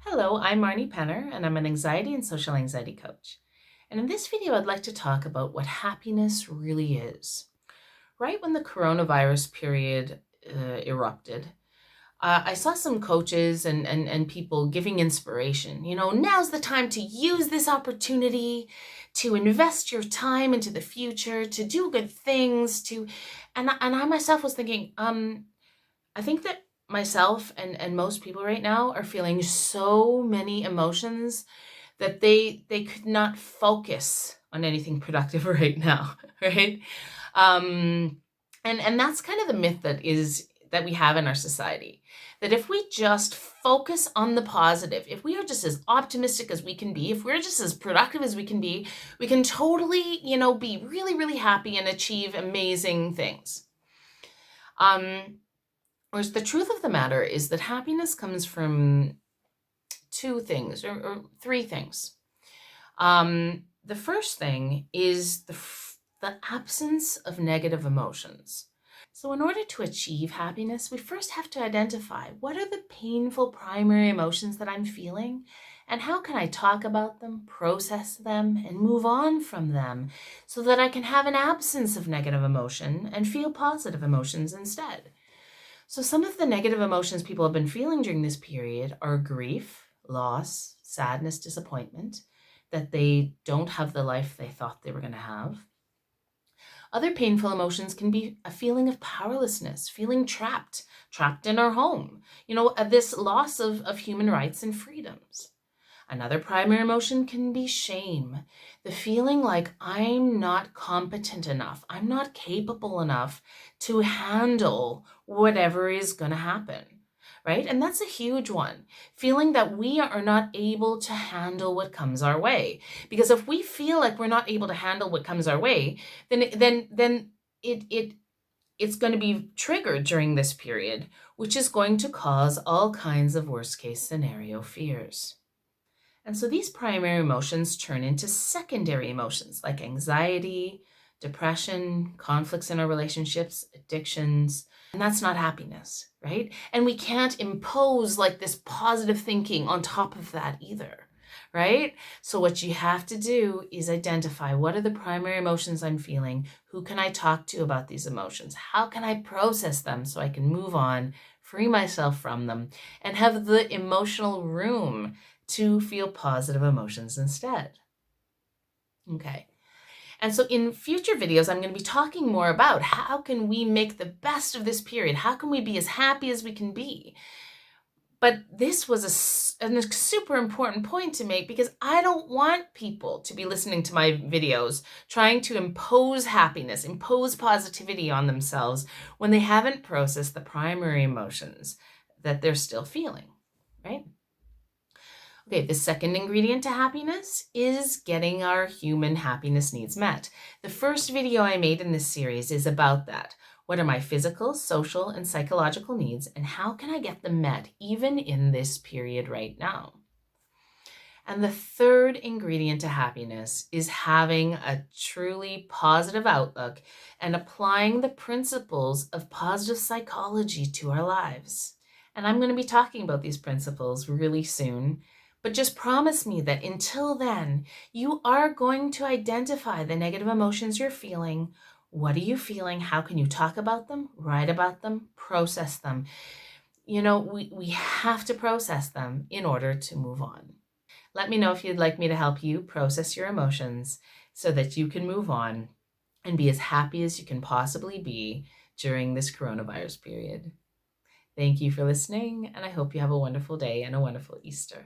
Hello, I'm Marni Penner, and I'm an anxiety and social anxiety coach. And in this video, I'd like to talk about what happiness really is. Right when the coronavirus period erupted, I saw some coaches and people giving inspiration. Now's the time to use this opportunity to invest your time into the future, to do good things, and I myself was thinking, I think that myself and most people right now are feeling so many emotions that they could not focus on anything productive right now, right? Um, and that's kind of the myth that we have in our society. That if we just focus on the positive, if we are just as optimistic as we can be, if we're just as productive as we can be, we can totally, be really, really happy and achieve amazing things. Whereas the truth of the matter is that happiness comes from two things or three things. The first thing is the absence of negative emotions. So in order to achieve happiness, we first have to identify what are the painful primary emotions that I'm feeling, and how can I talk about them, process them, and move on from them so that I can have an absence of negative emotion and feel positive emotions instead. So some of the negative emotions people have been feeling during this period are grief, loss, sadness, disappointment, that they don't have the life they thought they were going to have. Other painful emotions can be a feeling of powerlessness, feeling trapped in our home, this loss of human rights and freedoms. Another primary emotion can be shame, the feeling like I'm not competent enough, I'm not capable enough to handle whatever is going to happen, right? And that's a huge one, feeling that we are not able to handle what comes our way. Because if we feel like we're not able to handle what comes our way, then it's going to be triggered during this period, which is going to cause all kinds of worst case scenario fears. And so these primary emotions turn into secondary emotions like anxiety, depression, conflicts in our relationships, addictions. And that's not happiness, right? And we can't impose like this positive thinking on top of that either, right? So what you have to do is identify what are the primary emotions I'm feeling? Who can I talk to about these emotions? How can I process them so I can move on, free myself from them, and have the emotional room to feel positive emotions instead. Okay. And so in future videos, I'm going to be talking more about how can we make the best of this period? How can we be as happy as we can be? But this was a super important point to make because I don't want people to be listening to my videos trying to impose happiness, impose positivity on themselves when they haven't processed the primary emotions that they're still feeling, right? Okay, the second ingredient to happiness is getting our human happiness needs met. The first video I made in this series is about that. What are my physical, social, and psychological needs, and how can I get them met even in this period right now? And the third ingredient to happiness is having a truly positive outlook and applying the principles of positive psychology to our lives. And I'm going to be talking about these principles really soon. But just promise me that until then, you are going to identify the negative emotions you're feeling. What are you feeling? How can you talk about them, write about them, process them? We have to process them in order to move on. Let me know if you'd like me to help you process your emotions so that you can move on and be as happy as you can possibly be during this coronavirus period. Thank you for listening, and I hope you have a wonderful day and a wonderful Easter.